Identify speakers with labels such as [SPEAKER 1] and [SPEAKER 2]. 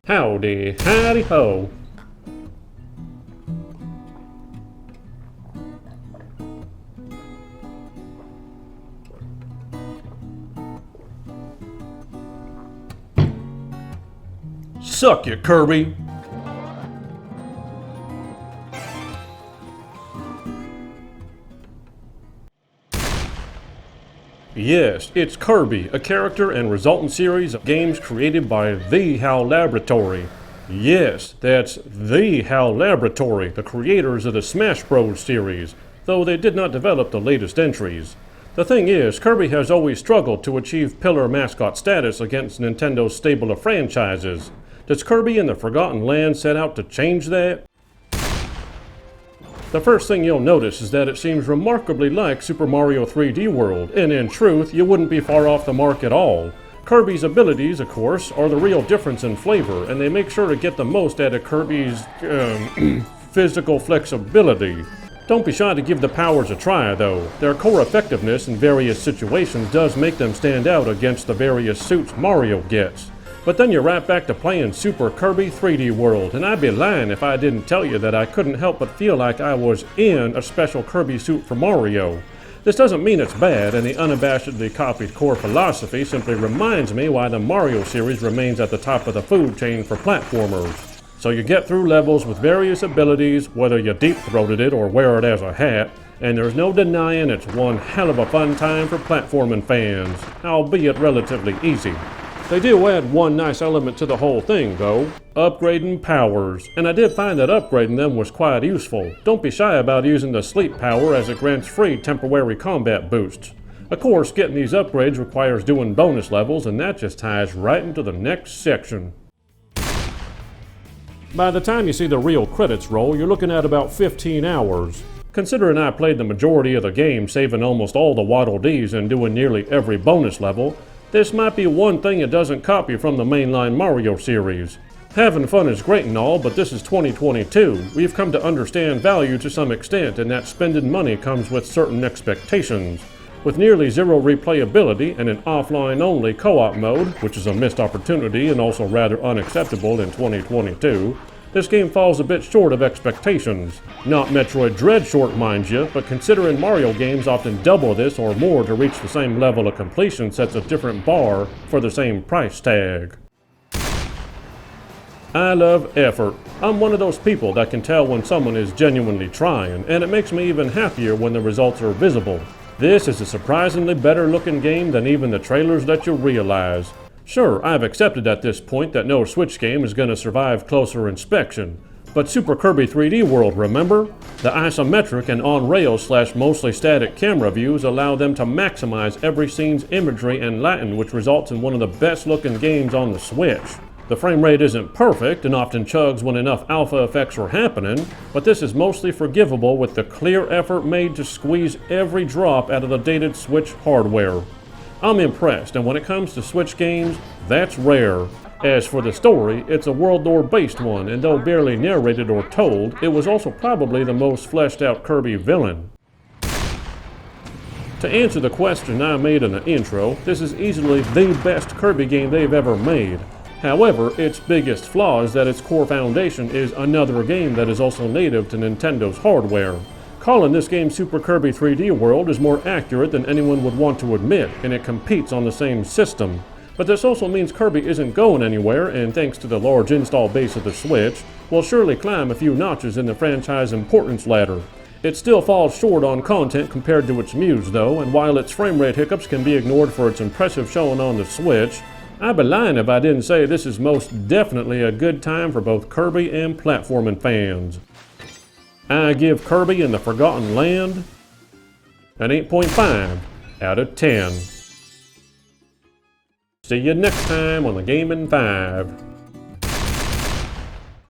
[SPEAKER 1] Howdy, howdy ho. Suck you, Kirby. Yes, it's Kirby, a character and resultant series of games created by the HAL Laboratory. Yes, that's the HAL Laboratory, the creators of the Smash Bros. Series, though they did not develop the latest entries. The thing is, Kirby has always struggled to achieve pillar mascot status against Nintendo's stable of franchises. Does Kirby and the Forgotten Land set out to change that? The first thing you'll notice is that it seems remarkably like Super Mario 3D World, and in truth, you wouldn't be far off the mark at all. Kirby's abilities, of course, are the real difference in flavor, and they make sure to get the most out of Kirby's, physical flexibility. Don't be shy to give the powers a try, though. Their core effectiveness in various situations does make them stand out against the various suits Mario gets. But then you're right back to playing Super Kirby 3D World, and I'd be lying if I didn't tell you that I couldn't help but feel like I was in a special Kirby suit for Mario. This doesn't mean it's bad, and the unabashedly copied core philosophy simply reminds me why the Mario series remains at the top of the food chain for platformers. So you get through levels with various abilities, whether you deep-throated it or wear it as a hat, and there's no denying it's one hell of a fun time for platforming fans, albeit relatively easy. They do add one nice element to the whole thing, though, upgrading powers, and I did find that upgrading them was quite useful. Don't be shy about using the sleep power, as it grants free temporary combat boosts. Of course, getting these upgrades requires doing bonus levels, and that just ties right into the next section. By the time you see the real credits roll, you're looking at about 15 hours. Considering I played the majority of the game, saving almost all the Waddle Dees and doing nearly every bonus level, this might be one thing it doesn't copy from the mainline Mario series. Having fun is great and all, but this is 2022. We've come to understand value to some extent, and that spending money comes with certain expectations. With nearly zero replayability and an offline-only co-op mode, which is a missed opportunity and also rather unacceptable in 2022, this game falls a bit short of expectations. Not Metroid Dread short, mind you, but considering Mario games often double this or more to reach the same level of completion sets a different bar for the same price tag. I love effort. I'm one of those people that can tell when someone is genuinely trying, and it makes me even happier when the results are visible. This is a surprisingly better looking game than even the trailers let you realize. Sure, I've accepted at this point that no Switch game is going to survive closer inspection. But Super Kirby 3D World, remember? The isometric and on-rail / mostly static camera views allow them to maximize every scene's imagery and lighting, which results in one of the best looking games on the Switch. The frame rate isn't perfect and often chugs when enough alpha effects are happening, but this is mostly forgivable with the clear effort made to squeeze every drop out of the dated Switch hardware. I'm impressed, and when it comes to Switch games, that's rare. As for the story, it's a world lore-based one, and though barely narrated or told, it was also probably the most fleshed out Kirby villain. To answer the question I made in the intro, this is easily the best Kirby game they've ever made. However, its biggest flaw is that its core foundation is another game that is also native to Nintendo's hardware. Calling this game Super Kirby 3D World is more accurate than anyone would want to admit, and it competes on the same system. But this also means Kirby isn't going anywhere, and thanks to the large install base of the Switch, will surely climb a few notches in the franchise importance ladder. It still falls short on content compared to its muse though, and while its frame rate hiccups can be ignored for its impressive showing on the Switch, I'd be lying if I didn't say this is most definitely a good time for both Kirby and platforming fans. I give Kirby and the Forgotten Land an 8.5 out of 10. See you next time on the Gaming 5.